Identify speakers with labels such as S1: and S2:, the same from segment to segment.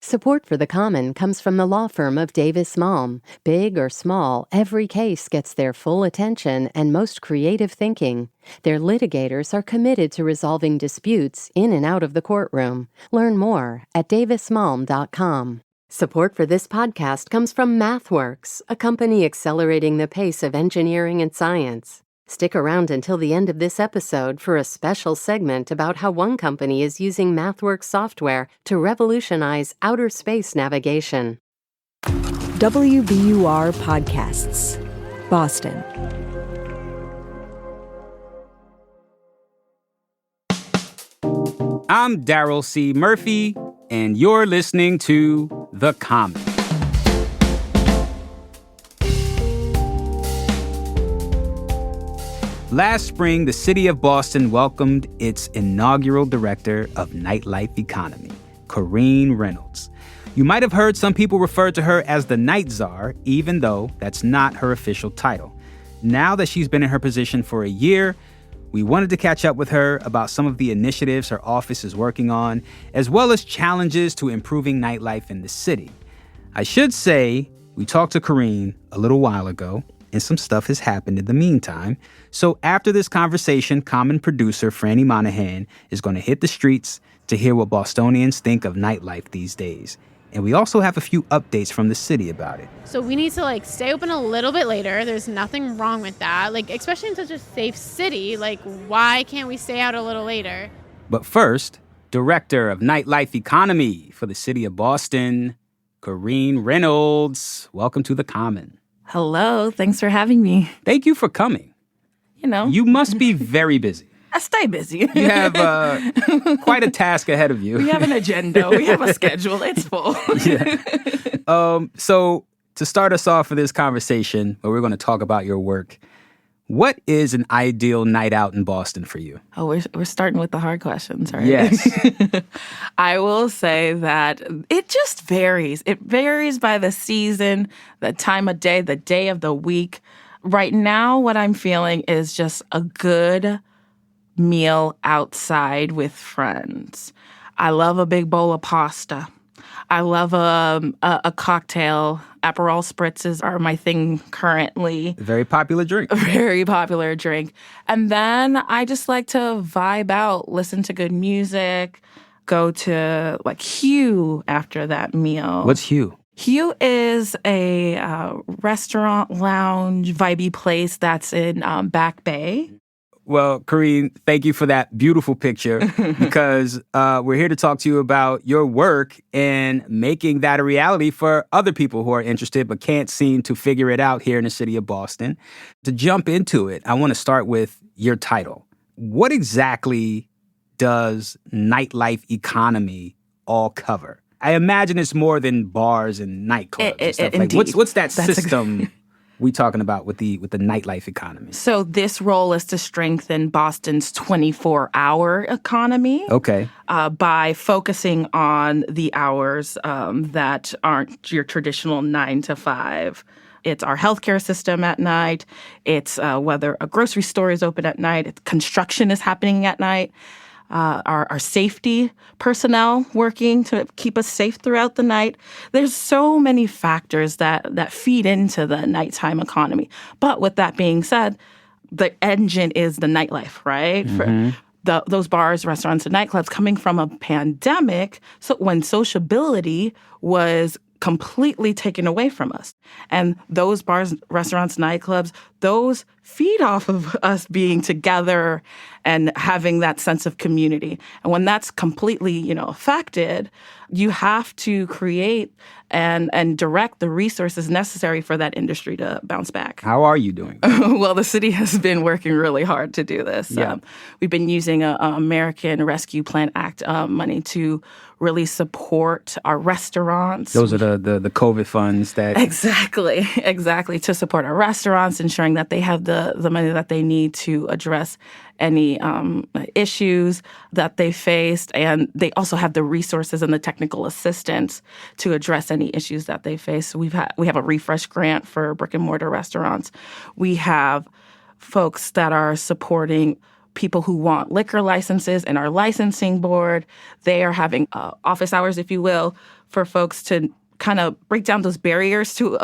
S1: Support for The Common comes from the law firm of Davis Malm. Big or small, every case gets their full attention and most creative thinking. Their litigators are committed to resolving disputes in and out of the courtroom. Learn more at davismalm.com. Support for this podcast comes from MathWorks, a company accelerating the pace of engineering and science. Stick around until the end of this episode for a special segment about how one company is using MathWorks software to revolutionize outer space navigation.
S2: WBUR Podcasts, Boston.
S3: I'm Daryl C. Murphy, and you're listening to The Common. Last spring, the city of Boston welcomed its inaugural Director of Nightlife Economy, Corean Reynolds. You might have heard some people refer to her as the Night Czar, even though that's not her official title. Now that she's been in her position for a year, we wanted to catch up with her about some of the initiatives her office is working on, as well as challenges to improving nightlife in the city. I should say, we talked to Corean a little while ago, and some stuff has happened in the meantime. So after this conversation, Common producer Frannie Monahan is going to hit the streets to hear what Bostonians think of nightlife these days. And we also have a few updates from the city about it.
S4: So we need to stay open a little bit later. There's nothing wrong with that. Especially in such a safe city, why can't we stay out a little later?
S3: But first, Director of Nightlife Economy for the city of Boston, Corean Reynolds. Welcome to The Common.
S5: Hello. Thanks for having me.
S3: Thank you for coming. You must be very busy.
S5: I stay busy.
S3: You have quite a task ahead of you.
S5: We have an agenda. We have a schedule. It's full.
S3: Yeah. So to start us off for this conversation, where we're going to talk about your work, what is an ideal night out in Boston for you?
S5: Oh, we're starting with the hard questions, right?
S3: Yes.
S5: I will say that it just varies. It varies by the season, the time of day, the day of the week. Right now, what I'm feeling is just a good meal outside with friends. I love a big bowl of pasta. I love a cocktail. Aperol spritzes are my thing currently.
S3: Very popular drink.
S5: A very popular drink. And then I just like to vibe out, listen to good music, go to Hue after that meal.
S3: What's Hue?
S5: Hue is a restaurant, lounge, vibey place that's in Back Bay.
S3: Well, Corean, thank you for that beautiful picture because we're here to talk to you about your work and making that a reality for other people who are interested but can't seem to figure it out here in the city of Boston. To jump into it, I want to start with your title. What exactly does nightlife economy all cover? I imagine it's more than bars and nightclubs and stuff.
S5: Indeed.
S3: What's that system we talking about with the nightlife economy?
S5: So this role is to strengthen Boston's 24-hour economy.
S3: Okay.
S5: By focusing on the hours that aren't your traditional 9 to 5. It's our healthcare system at night. It's whether a grocery store is open at night. Construction is happening at night. Our safety personnel working to keep us safe throughout the night. There's so many factors that feed into the nighttime economy. But with that being said, the engine is the nightlife, right?
S3: Mm-hmm.
S5: For those bars, restaurants, and nightclubs coming from a pandemic, so when sociability was completely taken away from us. And those bars, restaurants, nightclubs, those feed off of us being together and having that sense of community. And when that's completely, affected, you have to create and direct the resources necessary for that industry to bounce back.
S3: How are you doing?
S5: Well, the city has been working really hard to do this.
S3: Yeah.
S5: We've been using American Rescue Plan Act money to really support our restaurants.
S3: Those are the COVID funds that...
S5: Exactly. To support our restaurants, ensuring that they have the money that they need to address any issues that they faced. And they also have the resources and the technical assistance to address any issues that they face. So we have a refresh grant for brick and mortar restaurants. We have folks that are supporting people who want liquor licenses and our licensing board. They are having office hours, if you will, for folks to kind of break down those barriers to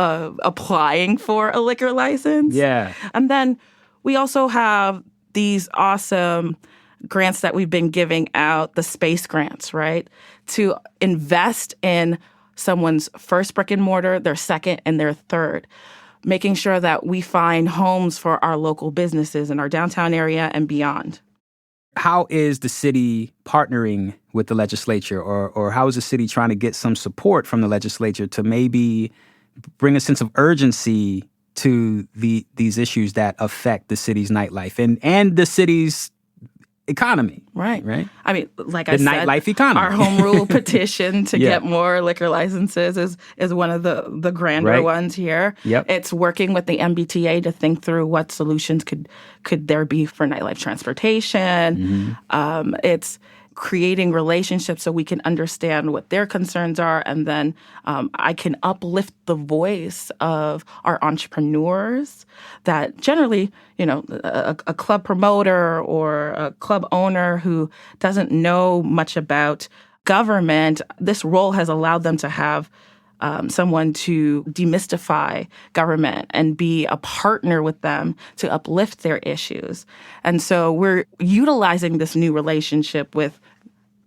S5: applying for a liquor license.
S3: Yeah.
S5: And then we also have these awesome grants that we've been giving out, the space grants, right? To invest in someone's first brick and mortar, their second, and their third, making sure that we find homes for our local businesses in our downtown area and beyond.
S3: How is the city partnering with the legislature, or how is the city trying to get some support from the legislature to maybe bring a sense of urgency to these issues that affect the city's nightlife and the city's economy?
S5: Right. I mean, like
S3: the
S5: I said,
S3: nightlife economy.
S5: Our home rule petition to get more liquor licenses is one of the grander ones here.
S3: Yep.
S5: It's working with the MBTA to think through what solutions could there be for nightlife transportation. It's creating relationships so we can understand what their concerns are, and then I can uplift the voice of our entrepreneurs that generally, a club promoter or a club owner who doesn't know much about government, this role has allowed them to have someone to demystify government and be a partner with them to uplift their issues. And so we're utilizing this new relationship with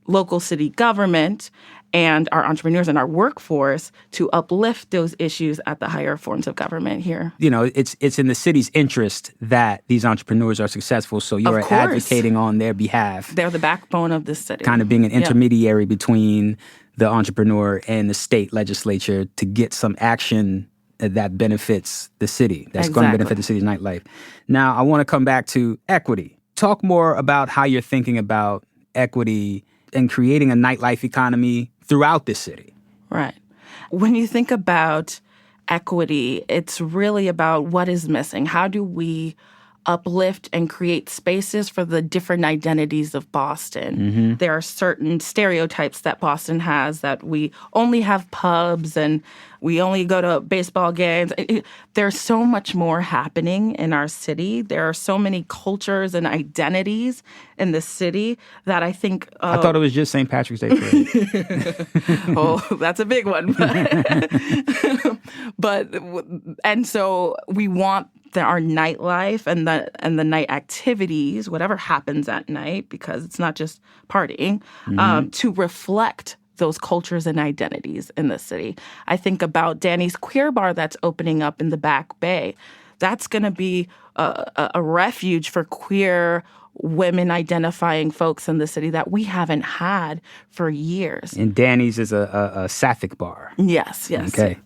S5: local city government and our entrepreneurs and our workforce to uplift those issues at the higher forms of government here.
S3: It's in the city's interest that these entrepreneurs are successful, so you're advocating on their behalf.
S5: They're the backbone of this city.
S3: Kind of being an intermediary between the entrepreneur and the state legislature to get some action that benefits the city, that's going to benefit the city's nightlife. Now, I want to come back to equity. Talk more about how you're thinking about equity and creating a nightlife economy throughout this city.
S5: Right. When you think about equity, it's really about what is missing. How do we uplift and create spaces for the different identities of Boston? There are certain stereotypes that Boston has, that we only have pubs and we only go to baseball games. There's so much more happening in our city. There are so many cultures and identities in the city that I think...
S3: I thought it was just St. Patrick's Day parade.
S5: Oh, that's a big one. And so we want our nightlife and the night activities, whatever happens at night, because it's not just partying, to reflect those cultures and identities in the city. I think about Danny's Queer Bar that's opening up in the Back Bay. That's going to be a refuge for queer women identifying folks in the city that we haven't had for years.
S3: And Danny's is a sapphic bar.
S5: Yes.
S3: Okay.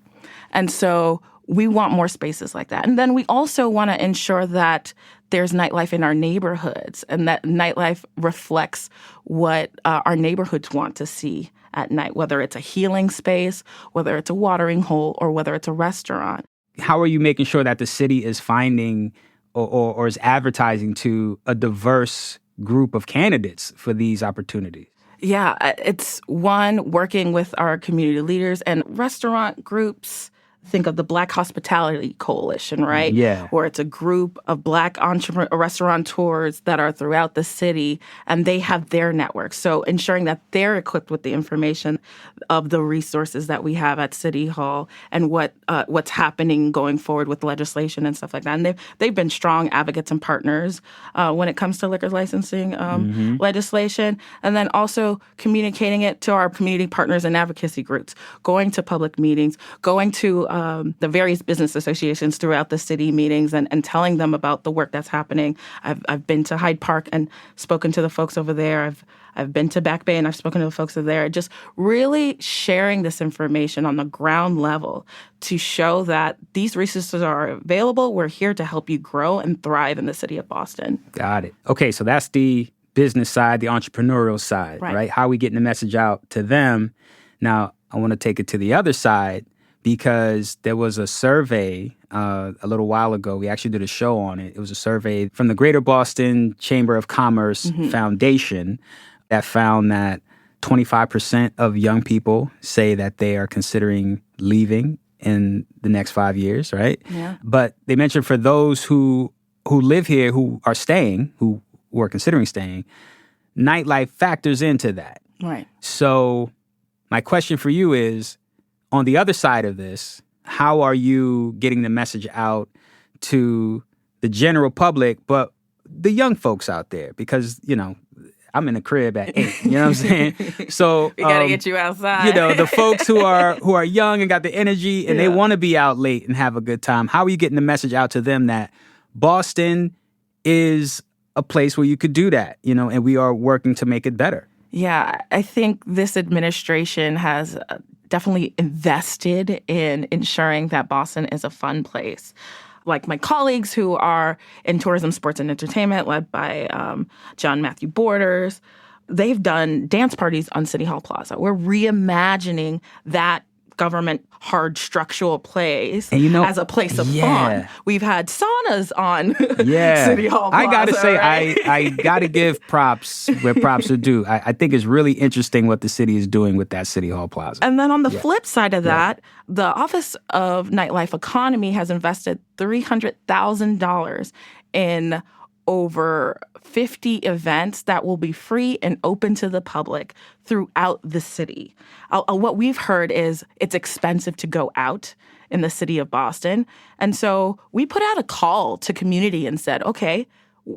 S5: And so we want more spaces like that. And then we also want to ensure that there's nightlife in our neighborhoods and that nightlife reflects what our neighborhoods want to see at night, whether it's a healing space, whether it's a watering hole, or whether it's a restaurant.
S3: How are you making sure that the city is finding or is advertising to a diverse group of candidates for these opportunities?
S5: Yeah, it's one, working with our community leaders and restaurant groups. Think of the Black Hospitality Coalition, right?
S3: Yeah.
S5: Where it's a group of Black restaurateurs that are throughout the city, and they have their networks. So ensuring that they're equipped with the information of the resources that we have at City Hall and what's happening going forward with legislation and stuff like that. And they've been strong advocates and partners when it comes to liquor licensing legislation. And then also communicating it to our community partners and advocacy groups, going to public meetings, going to the various business associations throughout the city meetings and telling them about the work that's happening. I've been to Hyde Park and spoken to the folks over there. I've been to Back Bay and I've spoken to the folks over there. Just really sharing this information on the ground level to show that these resources are available. We're here to help you grow and thrive in the city of Boston.
S3: Got it. Okay, so that's the business side, the entrepreneurial side, right? How are we getting the message out to them? Now, I want to take it to the other side, because there was a survey a little while ago. We actually did a show on it. It was a survey from the Greater Boston Chamber of Commerce Foundation that found that 25% of young people say that they are considering leaving in the next 5 years, right?
S5: Yeah.
S3: But they mentioned for those who live here, who are staying, who were considering staying, nightlife factors into that.
S5: Right.
S3: So my question for you is, on the other side of this, how are you getting the message out to the general public, but the young folks out there? Because, I'm in the crib at 8, you know what I'm saying? So
S5: we gotta get you outside.
S3: The folks who are young and got the energy and they want to be out late and have a good time. How are you getting the message out to them that Boston is a place where you could do that, and we are working to make it better?
S5: Yeah, I think this administration has definitely invested in ensuring that Boston is a fun place. Like my colleagues who are in tourism, sports, and entertainment, led by John Matthew Borders, they've done dance parties on City Hall Plaza. We're reimagining that government hard structural place as a place of fun. We've had saunas on City Hall Plaza.
S3: I gotta say,
S5: right?
S3: I gotta give props where props are due. I think it's really interesting what the city is doing with that City Hall Plaza.
S5: And then on the flip side of that, the Office of Nightlife Economy has invested $300,000 in over 50 events that will be free and open to the public throughout the city. What we've heard is it's expensive to go out in the city of Boston. And so we put out a call to community and said, okay,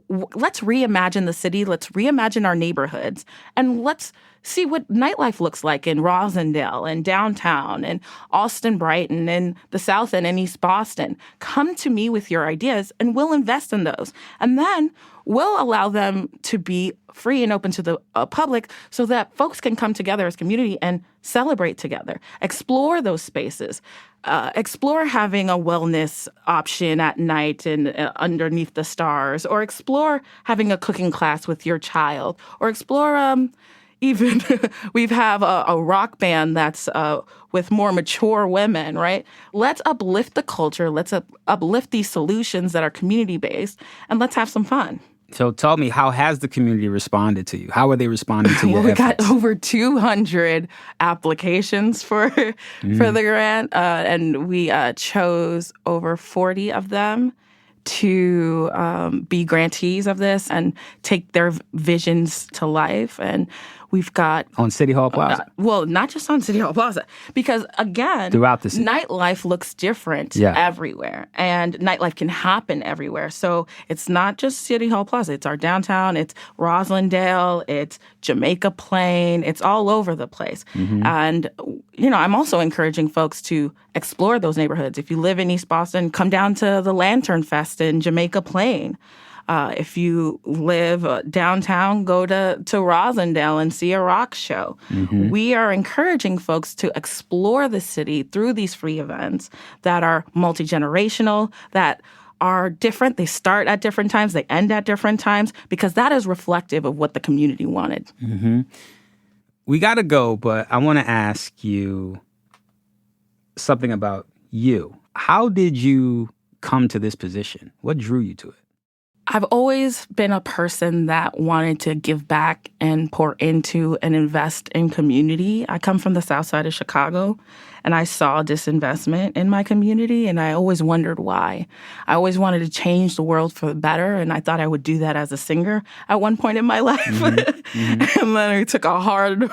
S5: let's reimagine the city, let's reimagine our neighborhoods, and let's see what nightlife looks like in Rosendale and downtown and Austin Brighton and the South End and East Boston. Come to me with your ideas and we'll invest in those. And then we'll allow them to be free and open to the public so that folks can come together as community and celebrate together, explore those spaces. Explore having a wellness option at night and underneath the stars, or explore having a cooking class with your child, or explore even we have a rock band that's with more mature women, right? Let's uplift the culture. Let's uplift these solutions that are community-based, and let's have some fun.
S3: So tell me, how has the community responded to you? How are they responding to your
S5: we
S3: efforts?
S5: got over 200 applications for the grant, and we chose over 40 of them to be grantees of this and take their visions to life. And we've got...
S3: On City Hall Plaza?
S5: Well, not just on City Hall Plaza. Because, again,
S3: throughout the city,
S5: nightlife looks different everywhere. And nightlife can happen everywhere. So it's not just City Hall Plaza. It's our downtown. It's Roslindale. It's Jamaica Plain. It's all over the place. Mm-hmm. And, I'm also encouraging folks to explore those neighborhoods. If you live in East Boston, come down to the Lantern Fest in Jamaica Plain. If you live downtown, go to Rosendale and see a rock show. Mm-hmm. We are encouraging folks to explore the city through these free events that are multi-generational, that are different. They start at different times. They end at different times, because that is reflective of what the community wanted.
S3: Mm-hmm. We got to go, but I want to ask you something about you. How did you come to this position? What drew you to it?
S5: I've always been a person that wanted to give back and pour into and invest in community. I come from the South Side of Chicago, and I saw disinvestment in my community, and I always wondered why. I always wanted to change the world for the better, and I thought I would do that as a singer at one point in my life. Mm-hmm. Mm-hmm. And then I took a hard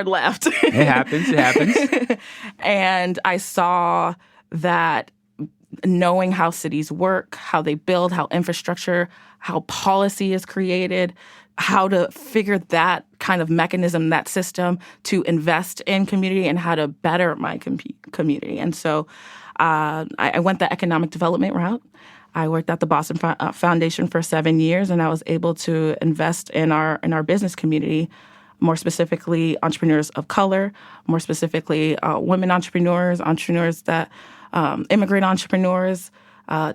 S5: left.
S3: It happens.
S5: And I saw that knowing how cities work, how they build, how infrastructure, how policy is created, how to figure that kind of mechanism, that system to invest in community and how to better my community. And so I went the economic development route. I worked at the Boston Foundation for 7 years, and I was able to invest in our business community, more specifically entrepreneurs of color, more specifically women entrepreneurs that immigrant entrepreneurs,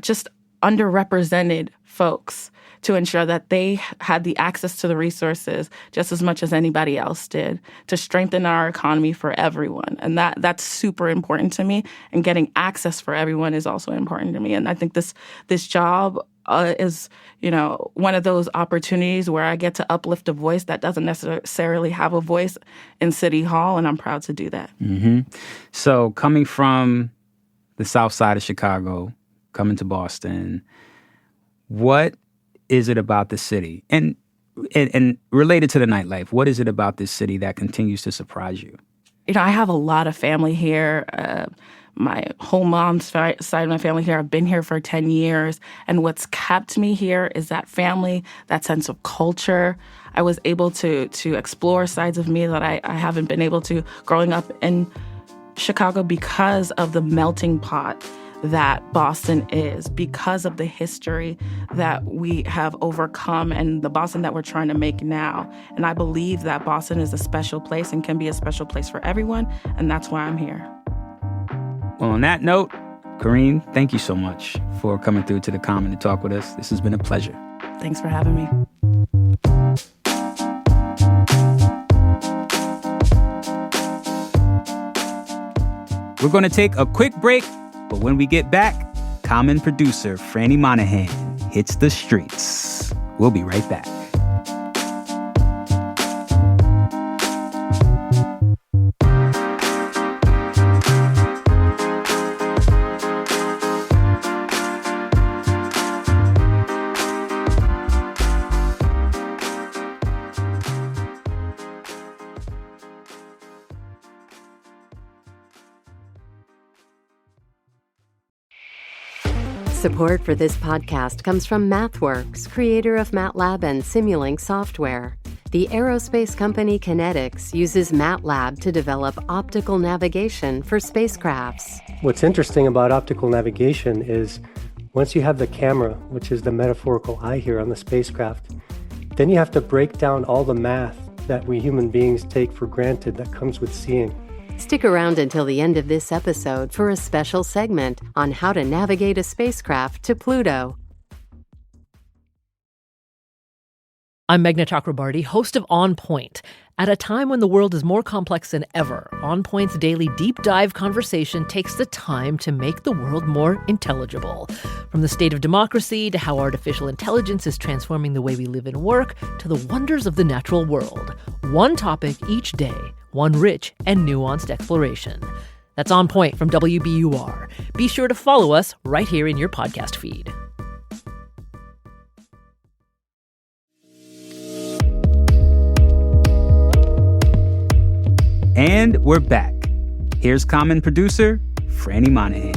S5: just underrepresented folks, to ensure that they had the access to the resources just as much as anybody else did, to strengthen our economy for everyone. And that's super important to me. And getting access for everyone is also important to me. And I think this job is, one of those opportunities where I get to uplift a voice that doesn't necessarily have a voice in City Hall, and I'm proud to do that.
S3: Mm-hmm. So coming from the South Side of Chicago, coming to Boston, what is it about the city? And related to the nightlife, what is it about this city that continues to surprise you?
S5: I have a lot of family here. My whole mom's side of my family here. I've been here for 10 years. And what's kept me here is that family, that sense of culture. I was able to explore sides of me that I haven't been able to growing up in Chicago because of the melting pot that Boston is, because of the history that we have overcome and the Boston that we're trying to make now. And I believe that Boston is a special place and can be a special place for everyone, and that's why I'm here.
S3: Well, on that note, Corean, thank you so much for coming through to The Common to talk with us. This has been a pleasure.
S5: Thanks for having me.
S3: We're going to take a quick break, but when we get back, Common producer Frannie Monahan hits the streets. We'll be right back.
S1: Support for this podcast comes from MathWorks, creator of MATLAB and Simulink software. The aerospace company Kinetics uses MATLAB to develop optical navigation for spacecrafts.
S6: What's interesting about optical navigation is once you have the camera, which is the metaphorical eye here on the spacecraft, then you have to break down all the math that we human beings take for granted that comes with seeing.
S1: Stick around until the end of this episode for a special segment on how to navigate a spacecraft to Pluto.
S7: I'm Meghna Chakrabarty, host of On Point. At a time when the world is more complex than ever, On Point's daily deep dive conversation takes the time to make the world more intelligible. From the state of democracy to how artificial intelligence is transforming the way we live and work to the wonders of the natural world. One topic each day, one rich and nuanced exploration. That's On Point from WBUR. Be sure to follow us right here in your podcast feed.
S3: And we're back. Here's Common producer Frannie Monahan.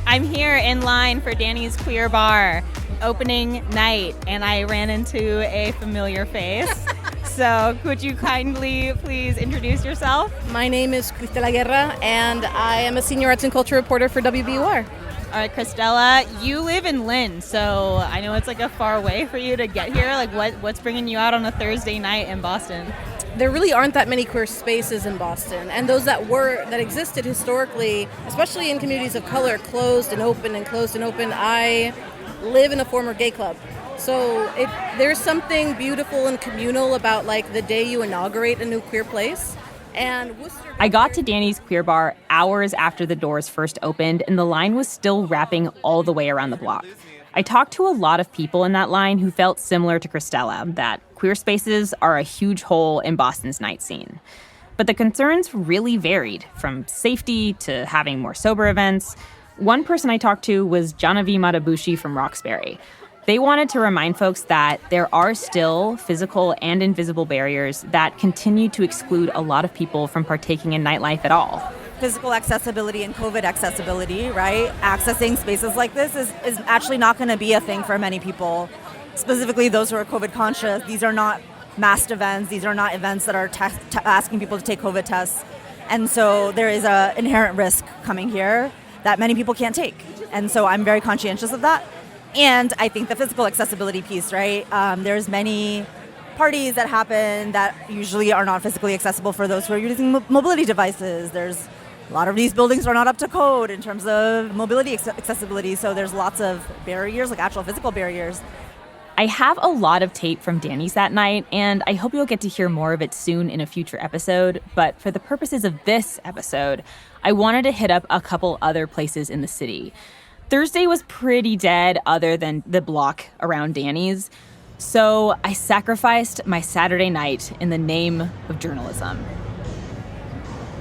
S8: I'm here in line for Danny's Queer Bar opening night, and I ran into a familiar face. So could you kindly please introduce yourself?
S9: My name is Cristela Guerra, and I am a senior arts and culture reporter for WBUR.
S8: All right, Cristela, you live in Lynn, so I know it's like a far way for you to get here. Like, what's bringing you out on a Thursday night in Boston?
S9: There really aren't that many queer spaces in Boston, and those that existed historically, especially in communities of color, closed and open and closed and open. I live in a former gay club. So there's something beautiful and communal about like the day you inaugurate a new queer place. And
S8: I got to Danny's Queer Bar hours after the doors first opened, and the line was still wrapping all the way around the block. I talked to a lot of people in that line who felt similar to Cristela, that queer spaces are a huge hole in Boston's night scene. But the concerns really varied, from safety to having more sober events. One person I talked to was Janavi Matabushi from Roxbury. They wanted to remind folks that there are still physical and invisible barriers that continue to exclude a lot of people from partaking in nightlife at all.
S10: Physical accessibility and COVID accessibility, right? Accessing spaces like this is actually not going to be a thing for many people, specifically those who are COVID conscious. These are not masked events. These are not events that are asking people to take COVID tests. And so there is an inherent risk coming here that many people can't take. And so I'm very conscientious of that. And I think the physical accessibility piece, right? There's many parties that happen that usually are not physically accessible for those who are using mobility devices. There's a lot of these buildings are not up to code in terms of mobility accessibility. So there's lots of barriers, like actual physical barriers.
S8: I have a lot of tape from Danny's that night, and I hope you'll get to hear more of it soon in a future episode. But for the purposes of this episode, I wanted to hit up a couple other places in the city. Thursday was pretty dead other than the block around Danny's. So I sacrificed my Saturday night in the name of journalism.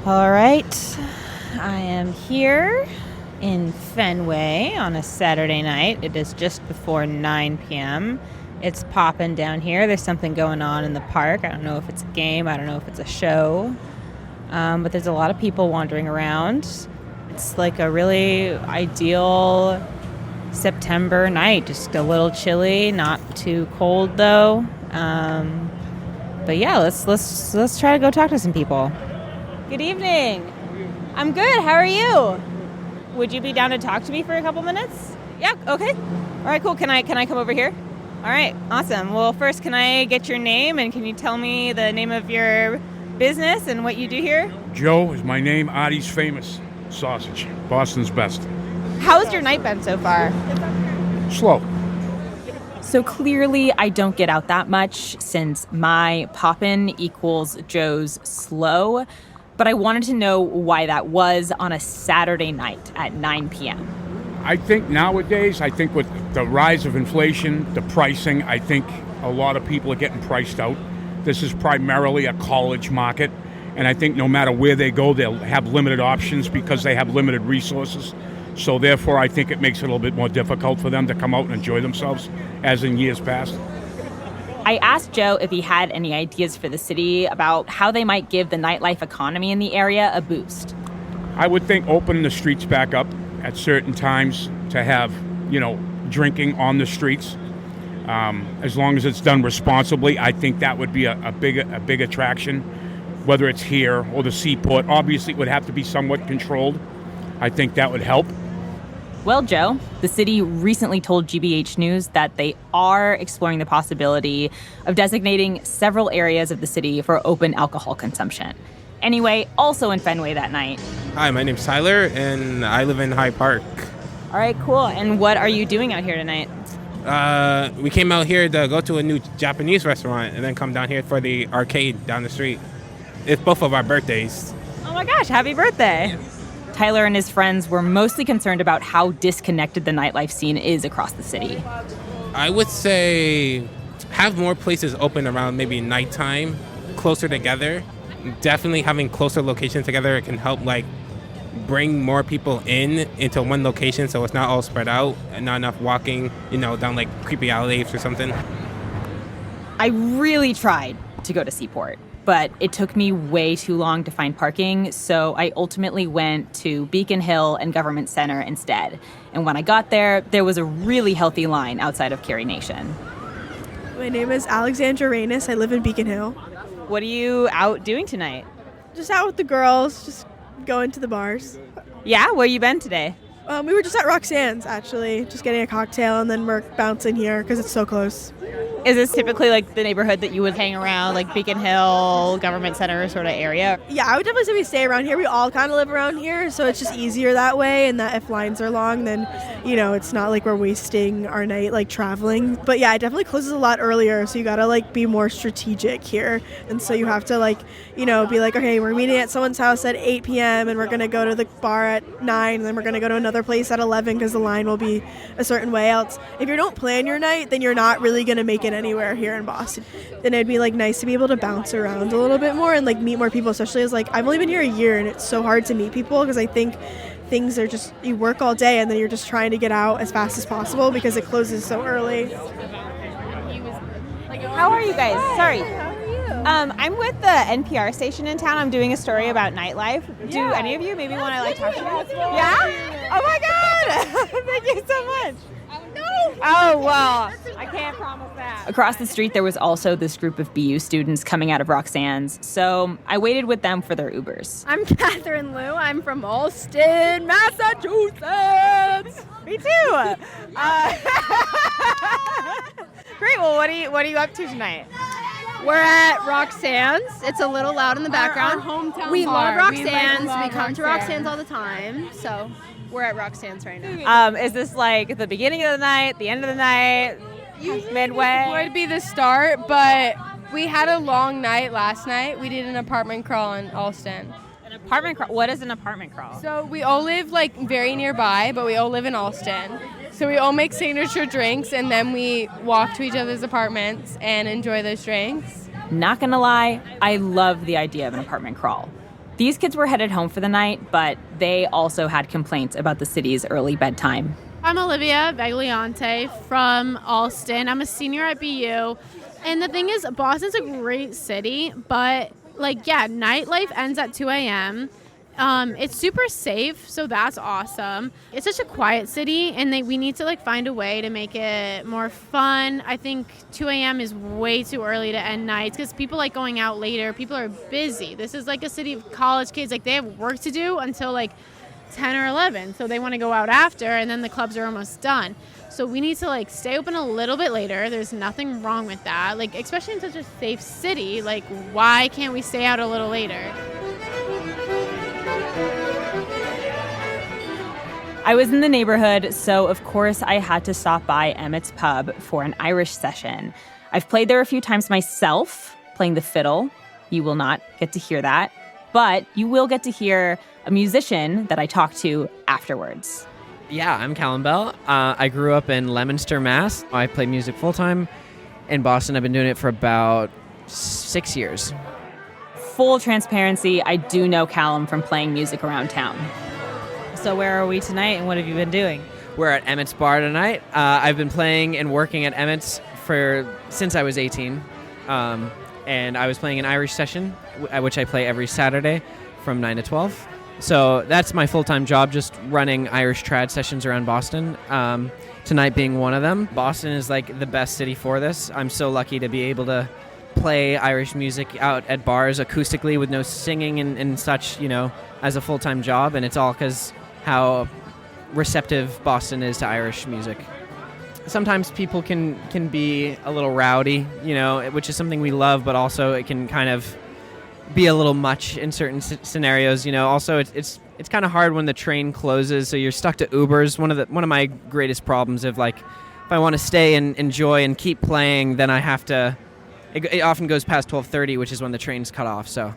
S8: All right, I am here in Fenway on a Saturday night. It is just before 9 p.m. It's popping down here. There's something going on in the park. I don't know if it's a game. I don't know if it's a show. But there's a lot of people wandering around. It's like a really ideal September night. Just a little chilly, not too cold though. But yeah, let's try to go talk to some people. Good evening. I'm good. How are you? Would you be down to talk to me for a couple minutes? Yeah. Okay. All right. Cool. Can I come over here? All right. Awesome. Well, first, can I get your name and can you tell me the name of your business and what you do here?
S11: Joe is my name. Artie's Famous Sausage, Boston's best.
S8: How's your night been so far?
S11: Slow.
S8: So clearly I don't get out that much since my poppin' equals Joe's slow, but I wanted to know why that was on a Saturday night at 9 p.m.
S11: I think nowadays, with the rise of inflation, the pricing, I think a lot of people are getting priced out. This is primarily a college market, and I think no matter where they go, they'll have limited options because they have limited resources. So therefore, I think it makes it a little bit more difficult for them to come out and enjoy themselves, as in years past.
S8: I asked Joe if he had any ideas for the city about how they might give the nightlife economy in the area a boost.
S11: I would think opening the streets back up at certain times to have, drinking on the streets. As long as it's done responsibly, I think that would be a big attraction, whether it's here or the seaport. Obviously, it would have to be somewhat controlled. I think that would help.
S8: Well, Joe, the city recently told GBH News that they are exploring the possibility of designating several areas of the city for open alcohol consumption. Anyway, also in Fenway that night.
S12: Hi, my name's Tyler, and I live in Hyde Park.
S8: All right, cool. And what are you doing out here tonight?
S12: We came out here to go to a new Japanese restaurant and then come down here for the arcade down the street. It's both of our birthdays.
S8: Oh my gosh, happy birthday. Tyler and his friends were mostly concerned about how disconnected the nightlife scene is across the city.
S12: I would say have more places open around maybe nighttime, closer together. Definitely having closer locations together, it can help bring more people into one location so it's not all spread out and not enough walking, down creepy alleyways or something.
S8: I really tried to go to Seaport, but it took me way too long to find parking, so I ultimately went to Beacon Hill and Government Center instead. And when I got there was a really healthy line outside of Carey Nation.
S13: My name is Alexandra Reynes. I live in Beacon Hill.
S8: What are you out doing tonight?
S13: Just out with the girls, just going to the bars.
S8: Yeah? Where you been today?
S13: We were just at Roxanne's, actually, just getting a cocktail, and then we're bouncing here because it's so close.
S8: Is this typically the neighborhood that you would hang around, Beacon Hill, Government Center sort of area?
S13: Yeah, I would definitely say we stay around here. We all kind of live around here, so it's just easier that way, and that if lines are long, then, it's not like we're wasting our night, traveling. But yeah, it definitely closes a lot earlier, so you gotta, be more strategic here. And so you have to, be okay, we're meeting at someone's house at 8 p.m., and we're gonna go to the bar at 9, and then we're gonna go to another place at 11 because the line will be a certain way else. If you don't plan your night, then you're not really gonna make it anywhere here in Boston. Then it'd be nice to be able to bounce around a little bit more and meet more people, especially as I've only been here a year and it's so hard to meet people because I think things are just, you work all day and then you're just trying to get out as fast as possible because it closes so early.
S8: How are you guys? Sorry. I'm with the NPR station in town. I'm doing a story about nightlife. Do any of you maybe want to talk to me? Yeah? Oh my God! Thank you so much. No. Oh, well, I can't promise that. Across the street, there was also this group of BU students coming out of Roxanne's, so I waited with them for their Ubers.
S14: I'm Catherine Liu. I'm from Allston, Massachusetts.
S8: Me too. Great. Well, what are you up to tonight?
S14: We're at Roxanne's. It's a little loud in the background.
S4: Our hometown
S14: we
S4: bar.
S14: love Roxanne's.
S4: We
S14: come to Roxanne's all the time. So we're at Roxanne's right now.
S8: Is this the beginning of the night, the end of the night, midway?
S15: Would be the start, but we had a long night last night. We did an apartment crawl in Allston.
S8: An apartment crawl? What is an apartment crawl?
S15: So we all live very nearby, but we all live in Allston. So we all make signature drinks, and then we walk to each other's apartments and enjoy those drinks.
S8: Not gonna lie, I love the idea of an apartment crawl. These kids were headed home for the night, but they also had complaints about the city's early bedtime.
S4: I'm Olivia Bagliante from Alston. I'm a senior at BU. And the thing is, Boston's a great city, but nightlife ends at 2 a.m. It's super safe, so that's awesome. It's such a quiet city, and we need to find a way to make it more fun. I think 2 a.m. is way too early to end nights because people like going out later. People are busy. This is a city of college kids. They have work to do until 10 or 11, so they want to go out after, and then the clubs are almost done. So we need to stay open a little bit later. There's nothing wrong with that. Especially in such a safe city, why can't we stay out a little later?
S8: I was in the neighborhood, so of course I had to stop by Emmett's Pub for an Irish session. I've played there a few times myself, playing the fiddle. You will not get to hear that, but you will get to hear a musician that I talked to afterwards.
S16: Yeah, I'm Callum Bell. I grew up in Leominster, Mass. I play music full-time. In Boston, I've been doing it for about 6 years.
S8: Full transparency, I do know Callum from playing music around town.
S17: So where are we tonight, and what have you been doing?
S16: We're at Emmett's Bar tonight. I've been playing and working at Emmett's since I was 18. And I was playing an Irish session, which I play every Saturday from 9 to 12. So that's my full-time job, just running Irish trad sessions around Boston. Tonight being one of them. Boston is the best city for this. I'm so lucky to be able to play Irish music out at bars acoustically with no singing and such, as a full-time job. And it's all because how receptive Boston is to Irish music. Sometimes people can be a little rowdy, which is something we love, but also it can kind of be a little much in certain scenarios. Also it's kind of hard when the train closes, so you're stuck to Ubers. One of my greatest problems of if I want to stay and enjoy and keep playing, then I have to. It often goes past 12:30, which is when the train's cut off. So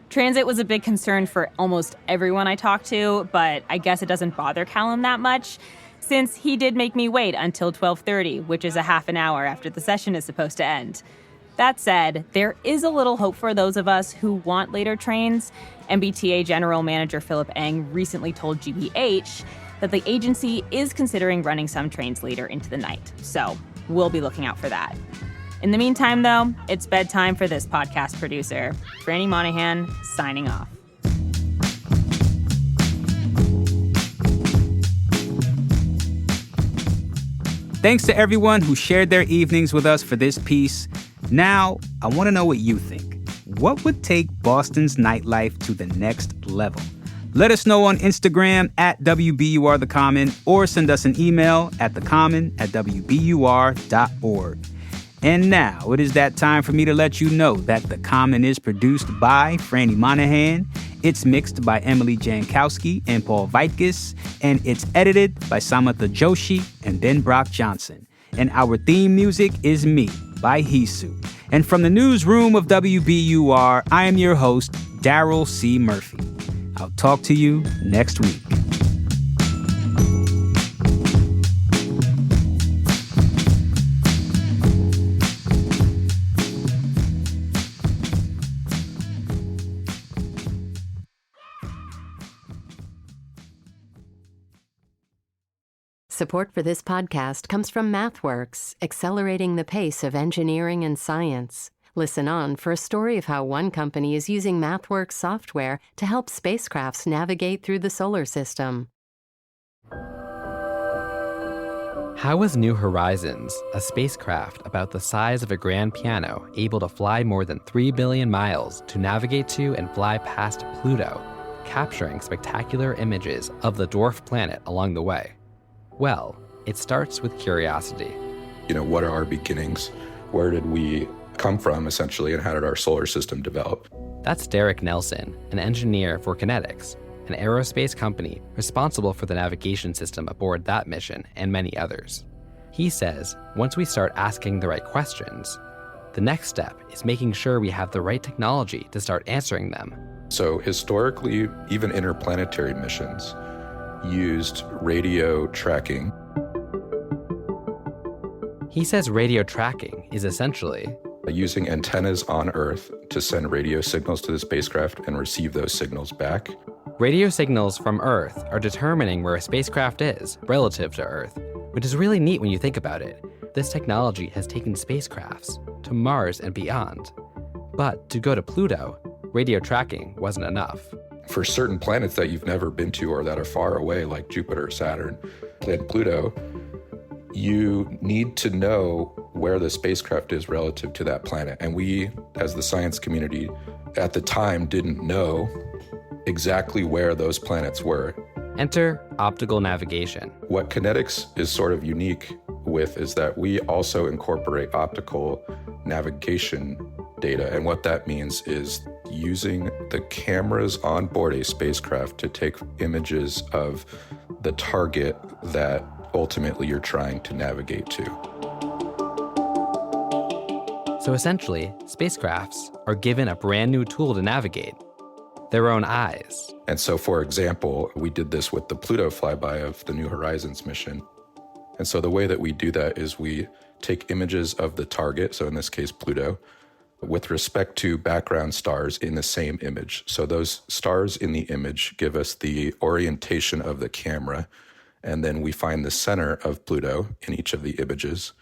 S8: transit was a big concern for almost everyone I talked to, but I guess it doesn't bother Callum that much, since he did make me wait until 12:30, which is a half an hour after the session is supposed to end. That said, there is a little hope for those of us who want later trains. MBTA General Manager Philip Eng recently told GBH that the agency is considering running some trains later into the night. So we'll be looking out for that. In the meantime, though, it's bedtime for this podcast producer. Frannie Monahan, signing off.
S3: Thanks to everyone who shared their evenings with us for this piece. Now, I want to know what you think. What would take Boston's nightlife to the next level? Let us know on Instagram at WBUR The Common, or send us an email at thecommon@wbur.org. And now, it is that time for me to let you know that The Common is produced by Frannie Monahan, it's mixed by Emily Jankowski and Paul Vaitkus, and it's edited by Samatha Joshi and Ben Brock Johnson. And our theme music is Me by Hisu. And from the newsroom of WBUR, I am your host, Daryl C. Murphy. I'll talk to you next week.
S1: Support for this podcast comes from MathWorks, accelerating the pace of engineering and science. Listen on for a story of how one company is using MathWorks software to help spacecrafts navigate through the solar system.
S18: How was New Horizons, a spacecraft about the size of a grand piano, able to fly more than 3 billion miles to navigate to and fly past Pluto, capturing spectacular images of the dwarf planet along the way? Well, it starts with curiosity.
S19: What are our beginnings? Where did we come from, essentially, and how did our solar system develop?
S18: That's Derek Nelson, an engineer for Kinetics, an aerospace company responsible for the navigation system aboard that mission and many others. He says once we start asking the right questions, the next step is making sure we have the right technology to start answering them.
S19: So historically, even interplanetary missions used radio tracking.
S18: He says radio tracking is essentially
S19: using antennas on Earth to send radio signals to the spacecraft and receive those signals back.
S18: Radio signals from Earth are determining where a spacecraft is relative to Earth, which is really neat when you think about it. This technology has taken spacecrafts to Mars and beyond. But to go to Pluto, radio tracking wasn't enough.
S19: For certain planets that you've never been to or that are far away, like Jupiter, Saturn, and Pluto, you need to know where the spacecraft is relative to that planet. And we, as the science community, at the time didn't know exactly where those planets were.
S18: Enter optical navigation.
S19: What kinetics is sort of unique with is that we also incorporate optical navigation data. And what that means is using the cameras on board a spacecraft to take images of the target that ultimately you're trying to navigate to.
S18: So essentially, spacecrafts are given a brand new tool to navigate, their own eyes.
S19: And so, for example, we did this with the Pluto flyby of the New Horizons mission. And so the way that we do that is we take images of the target, so in this case, Pluto, with respect to background stars in the same image. So those stars in the image give us the orientation of the camera, and then we find the center of Pluto in each of the images,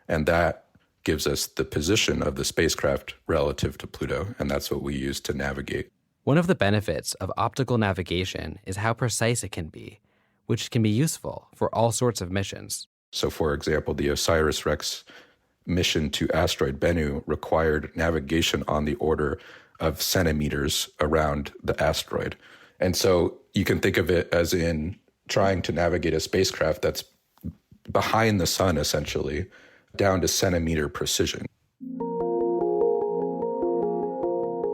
S19: and that gives us the position of the spacecraft relative to Pluto, and that's what we use to navigate.
S18: One of the benefits of optical navigation is how precise it can be, which can be useful for all sorts of missions.
S19: So for example, the OSIRIS-REx mission to asteroid Bennu required navigation on the order of centimeters around the asteroid. And so you can think of it as in trying to navigate a spacecraft that's behind the sun, essentially, down to centimeter precision.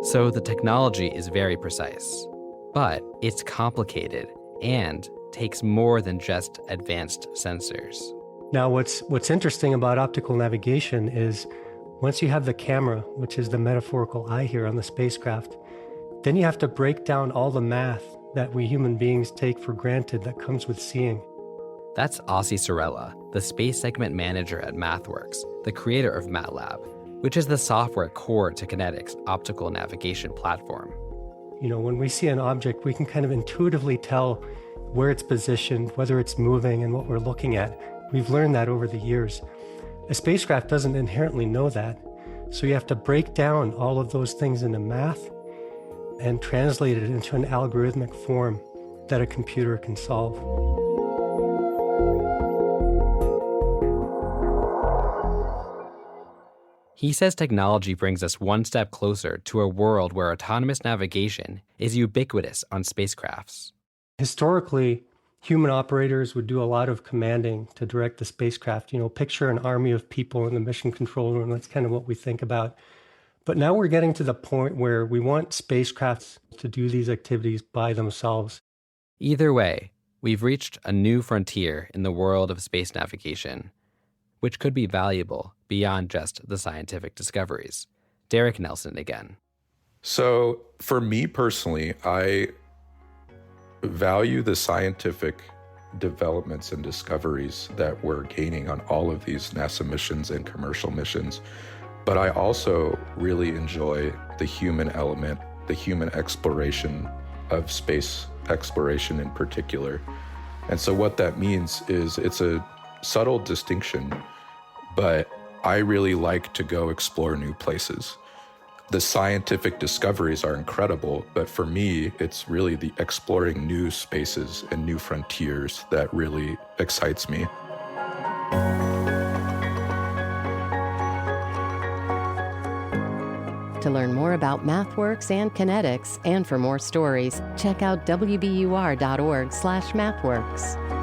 S18: So the technology is very precise, but it's complicated and takes more than just advanced sensors.
S6: Now, what's interesting about optical navigation is once you have the camera, which is the metaphorical eye here on the spacecraft, then you have to break down all the math that we human beings take for granted that comes with seeing.
S18: That's Ossie Sorella, the space segment manager at MathWorks, the creator of MATLAB, which is the software core to Kinetic's optical navigation platform.
S6: You know, when we see an object, we can kind of intuitively tell where it's positioned, whether it's moving, and what we're looking at. We've learned that over the years. A spacecraft doesn't inherently know that, so you have to break down all of those things into math and translate it into an algorithmic form that a computer can solve.
S18: He says technology brings us one step closer to a world where autonomous navigation is ubiquitous on spacecrafts.
S6: Historically, human operators would do a lot of commanding to direct the spacecraft. You know, picture an army of people in the mission control room. That's kind of what we think about. But now we're getting to the point where we want spacecrafts to do these activities by themselves.
S18: Either way, we've reached a new frontier in the world of space navigation, which could be valuable beyond just the scientific discoveries. Derek Nelson again.
S19: So for me personally, I value the scientific developments and discoveries that we're gaining on all of these NASA missions and commercial missions. But I also really enjoy the human element, the human exploration of space exploration in particular. And so what that means is it's a subtle distinction, but I really like to go explore new places. The scientific discoveries are incredible, but for me, it's really the exploring new spaces and new frontiers that really excites me.
S1: To learn more about MathWorks and Kinetics, and for more stories, check out wbur.org/mathworks.